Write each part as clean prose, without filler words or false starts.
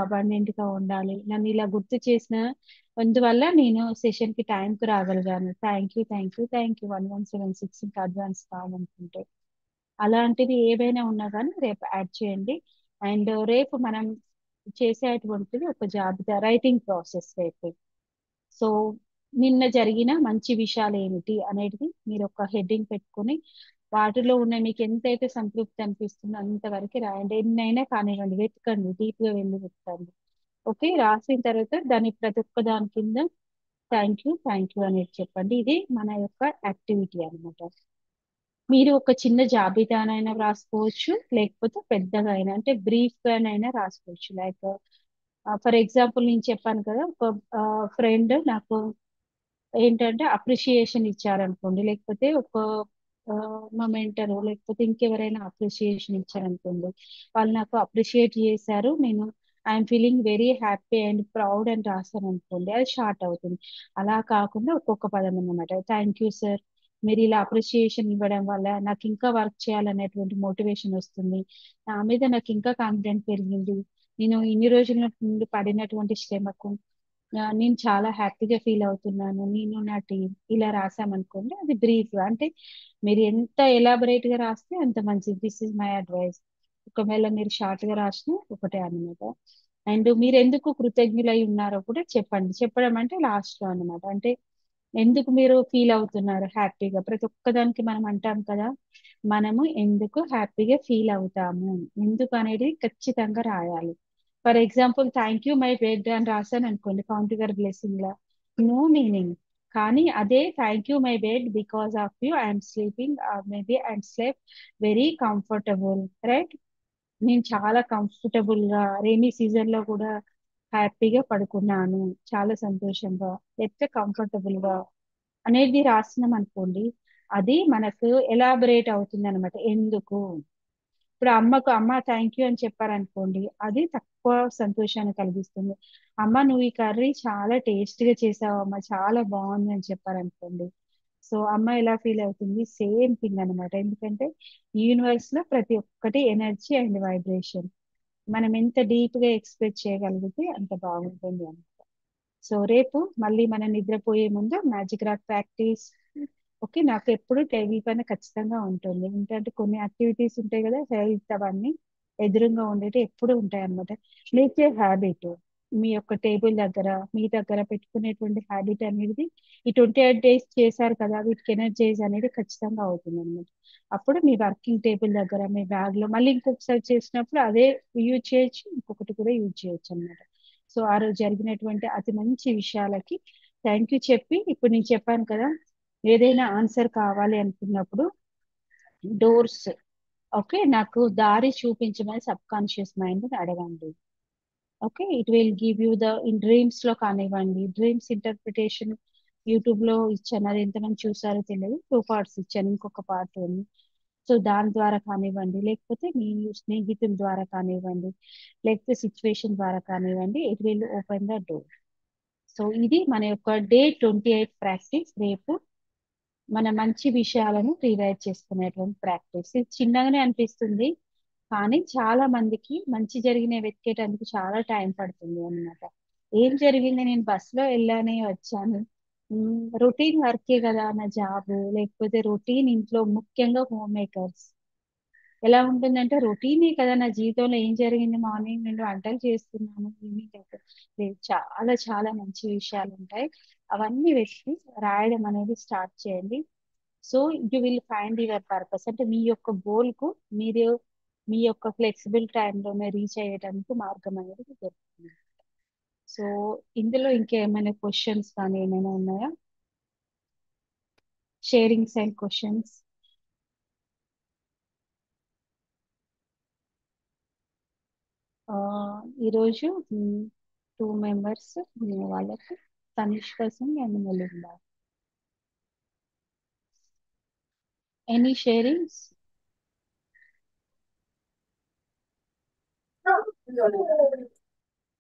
Abundant గా ఉండాలి. నన్ను ఇలా గుర్తు చేసిన అందువల్ల నేను సెషన్ కి టైం కు రాగలిగాను. థ్యాంక్ యూ 1176 ఇంకా అడ్వాన్స్ కావాలనుకుంటే. అలాంటివి ఏవైనా ఉన్నా కానీ రేపు యాడ్ చేయండి. అండ్ రేపు మనం చేసేటువంటిది ఒక జాబితా రైటింగ్ ప్రాసెస్ రేపు. సో నిన్న జరిగిన మంచి విషయాలు ఏమిటి అనేది మీరు ఒక హెడ్డింగ్ పెట్టుకొని వాటిలో ఉన్న మీకు ఎంతైతే సంతృప్తి అనిపిస్తుందో అంతవరకు రాయండి. ఎన్నైనా కానివ్వండి, వెతకండి, డీప్ గా వెళ్ళి వెతకండి. ఓకే, రాసిన తర్వాత దాని ప్రతి ఒక్క దాని కింద థ్యాంక్ యూ అనేది చెప్పండి. ఇది మన యొక్క యాక్టివిటీ అన్నమాట. మీరు ఒక చిన్న జాబితానైనా రాసుకోవచ్చు, లేకపోతే పెద్దగా అయినా అంటే బ్రీఫ్ గానైనా రాసుకోవచ్చు. లైక్ ఫర్ ఎగ్జాంపుల్ నేను చెప్పాను కదా, ఒక ఫ్రెండ్ నాకు ఏంటంటే అప్రిషియేషన్ ఇచ్చారనుకోండి, లేకపోతే ఒక మా మెంటర్ లేకపోతే ఇంకెవరైనా అప్రిషియేషన్ ఇచ్చారనుకోండి, వాళ్ళు నాకు అప్రిషియేట్ చేశారు, నేను I'm feeling very happy and proud అని రాశాను అనుకోండి, అది షార్ట్ అవుతుంది. అలా కాకుండా ఒక్కొక్క పదం అన్నమాట. థ్యాంక్ యూ సార్, మీరు ఇలా అప్రిషియేషన్ ఇవ్వడం వల్ల నాకు ఇంకా వర్క్ చేయాలనేటువంటి మోటివేషన్ వస్తుంది, నా మీద నాకు ఇంకా కాన్ఫిడెంట్ పెరిగింది, నేను ఇన్ని రోజుల నుండి పడినటువంటి శ్రమకు నేను చాలా హ్యాపీగా ఫీల్ అవుతున్నాను, నేను నా టీం ఇలా రాసామనుకోండి, అది బ్రీఫ్ అంటే మీరు ఎంత ఎలాబొరేట్ గా రాస్తే అంత మంచిది. This is my advice. ఒకవేళ మీరు షార్ట్ గా రాసినా ఒకటే అన్నమాట. అండ్ మీరు ఎందుకు కృతజ్ఞులై ఉన్నారో కూడా చెప్పండి. చెప్పడం అంటే లాస్ట్ లో అన్నమాట. అంటే ఎందుకు మీరు ఫీల్ అవుతున్నారు హ్యాపీగా, ప్రతి ఒక్కదానికి మనం అంటాం కదా, మనము ఎందుకు హ్యాపీగా ఫీల్ అవుతాము, ఎందుకు అనేది ఖచ్చితంగా రాయాలి. For example thank you my bed అని రాశాను అనుకోండి, కౌంట్ యువర్ బ్లెస్సింగ్ లా, నో మీనింగ్. కానీ అదే thank you my bed because of you I'm sleeping, maybe I'm sleep very comfortable, right. నేను చాలా కంఫర్టబుల్ గా రైనీ సీజన్ లో కూడా హ్యాపీగా పడుకున్నాను, చాలా సంతోషంగా, లేకపోతే కంఫర్టబుల్ గా అనేది రాసినాం అనుకోండి, అది మనకు ఎలాబరేట్ అవుతుంది అనమాట. ఎందుకు ఇప్పుడు అమ్మకు అమ్మ థ్యాంక్ యూ అని చెప్పారనుకోండి, అది తక్కువ సంతోషాన్ని కలిగిస్తుంది. అమ్మ నువ్వు ఈ కర్రీ చాలా టేస్ట్ గా చేసావు అమ్మ, చాలా బాగుంది అని చెప్పారనుకోండి, సో అమ్మ ఎలా ఫీల్ అవుతుంది, సేమ్ థింగ్ అనమాట. ఎందుకంటే యూనివర్స్ లో ప్రతి ఒక్కటి ఎనర్జీ అండ్ వైబ్రేషన్, మనం ఎంత డీప్ గా ఎక్స్ప్రెస్ చేయగలిగితే అంత బాగుంటుంది అనమాట. సో రేపు మళ్ళీ మనం నిద్రపోయే ముందు మ్యాజిక్ రాక్ ప్రాక్టీస్. ఓకే, నాకు ఎప్పుడు టేబుల్ పైన ఖచ్చితంగా ఉంటుంది. ఏంటంటే కొన్ని యాక్టివిటీస్ ఉంటాయి కదా, హెల్త్ అవన్నీ ఎదురుగా ఉండేవి ఎప్పుడు ఉంటాయి అనమాట. లేచే హ్యాబిట్ మీ యొక్క టేబుల్ దగ్గర మీ దగ్గర పెట్టుకునేటువంటి హ్యాబిట్ అనేది ఈ 28 days చేశారు కదా, వీటికి ఎనర్జైజ్ అనేది ఖచ్చితంగా అవుతుంది అనమాట. అప్పుడు మీ వర్కింగ్ టేబుల్ దగ్గర మీ బ్యాగ్ లో మళ్ళీ ఇంకొకసారి చేసినప్పుడు అదే యూజ్ చేయొచ్చు, ఇంకొకటి కూడా యూజ్ చేయొచ్చు అనమాట. సో ఆ రోజు జరిగినటువంటి అతి మంచి విషయాలకి థ్యాంక్ యూ చెప్పి, ఇప్పుడు నేను చెప్పాను కదా, ఏదైనా ఆన్సర్ కావాలి అనుకున్నప్పుడు డోర్స్, ఓకే, నాకు దారి చూపించమని సబ్ కాన్షియస్ మైండ్ అడగండి. Okay, it will give you the in dreams లో కానివ్వండి, డ్రీమ్స్ ఇంటర్ప్రిటేషన్ యూట్యూబ్ లో ఇచ్చాను, అది ఎంతమంది చూసారో తెలియదు, 2 parts ఇచ్చాను, ఇంకొక పార్ట్ ఉంది. సో దాని ద్వారా కానివ్వండి, లేకపోతే మీ స్నేహితుల ద్వారా కానివ్వండి, లేకపోతే సిచ్యువేషన్ ద్వారా కానివ్వండి, it will open the door. So ఇది మన యొక్క Day 28 ప్రాక్టీస్. రేపు మన మంచి విషయాలను రివైజ్ చేసుకునేటువంటి ప్రాక్టీస్. ఇది చిన్నగానే అనిపిస్తుంది, కానీ చాలా మందికి మంచి జరిగిన వెతికేటందుకు చాలా టైం పడుతుంది అన్నమాట. ఏం జరిగింది, నేను బస్సులో వెళ్ళానే వచ్చాను, రొటీన్ వర్కే కదా నా జాబ్, లేకపోతే రొటీన్ ఇంట్లో ముఖ్యంగా హోమ్ మేకర్స్ ఎలా ఉంటుందంటే, రొటీనే కదా నా జీవితంలో ఏం జరిగింది, మార్నింగ్ నుండి వంటలు చేస్తున్నాను, ఈవినింగ్ అయితే లేదు, చాలా చాలా మంచి విషయాలు ఉంటాయి. అవన్నీ వెతికి రాయడం అనేది స్టార్ట్ చేయండి. So you will find your purpose, అంటే మీ యొక్క గోల్ కు మీరు మీ యొక్క ఫ్లెక్సిబుల్ టైంలోనే రీచ్ అయ్యేటానికి మార్గం అనేది దొరుకుతుంది. సో ఇందులో ఇంకేమైనా క్వశ్చన్స్ కానీ ఏమైనా ఉన్నాయా, షేరింగ్స్ అండ్ క్వశ్చన్స్? ఈరోజు 2 members వాళ్ళకి Tanishq Singh and Melinda. Any sharings?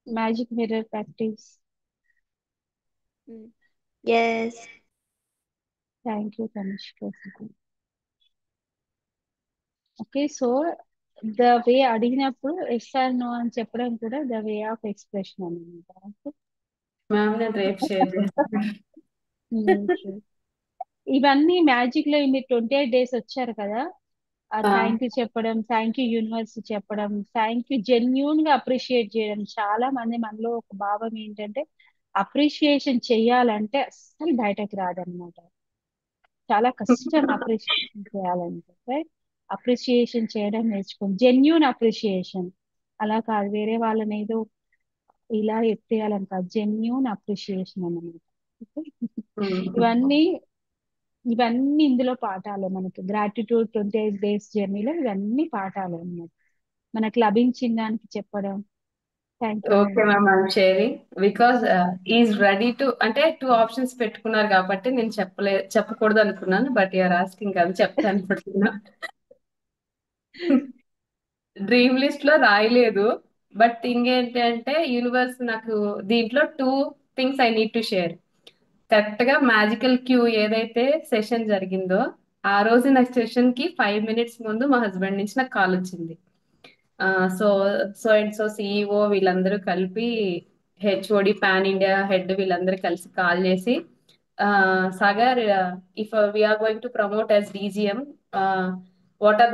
Magic mirror practice. Mm. Yes. Thank you Tanishq Singh. Okay, so the way అడిగినప్పుడు ఎస్ ఆర్ నో అని చెప్పడం కూడా ద వే ఆఫ్ ఎక్స్ప్రెషన్ అనమాట. మ్యామ్ నేను రేపు షేర్ చేస్తాను. ఇవన్నీ మ్యాజిక్ లో మీరు 28 days వచ్చారు కదా, ఆ ఆ, థ్యాంక్ యూ చెప్పడం, థ్యాంక్ యూ యూనివర్స్ చెప్పడం, థ్యాంక్ యూ జెన్యూన్ గా అప్రిషియేట్ చేయడం. చాలా మంది మనలో ఒక భావం ఏంటంటే అప్రిషియేషన్ చెయ్యాలంటే అస్సలు బయటకు రాదనమాట. చాలా కష్టం అప్రిషియేషన్ చేయాలంటే. అప్రిషియేషన్ చేయడం నేర్చుకోండి, జెన్యూన్ అప్రిషియేషన్. అలా కాదు వేరే వాళ్ళని ఏదో ఇలా ఎత్తేయాలని కాదు, జెన్యూన్ అప్రిషియేషన్ అన్నమాట. ఉమ్, ఇవన్నీ ఇవన్నీ ఇందులో పాఠాలు మనకి. గ్రాటిట్యూడ్ 28 days జర్నీలో ఇవన్నీ పాఠాలు అన్నమాట. మనకు లభించిన దానికి చెప్పడం. Thank you okay madam. Ma'am I'm sharing because is ready to అంటే 2 options పెట్టుకున్నారు కాబట్టి నేను చెప్పకూడదు అనుకున్నాను, బట్ యూఆర్ ఆస్కింగ్ కదా చెప్తాను ఇప్పుడు. డ్రీమ్ లిస్ట్ లో రాయలేదు, బట్ థింగ్ ఏంటంటే యూనివర్స్ నాకు దీంట్లో 2 things I need to share. Correct గా మ్యాజికల్ క్యూ ఏదైతే సెషన్ జరిగిందో ఆ రోజు నాకు సెషన్ కి 5 minutes ముందు మా హస్బెండ్ నుంచి నాకు కాల్ వచ్చింది. So so and so CEO వీళ్ళందరూ కలిపి హెచ్ఓడి పాన్ ఇండియా హెడ్ వీళ్ళందరూ కలిసి కాల్ చేసి, Sagar, if we are going to promote as DGM, what are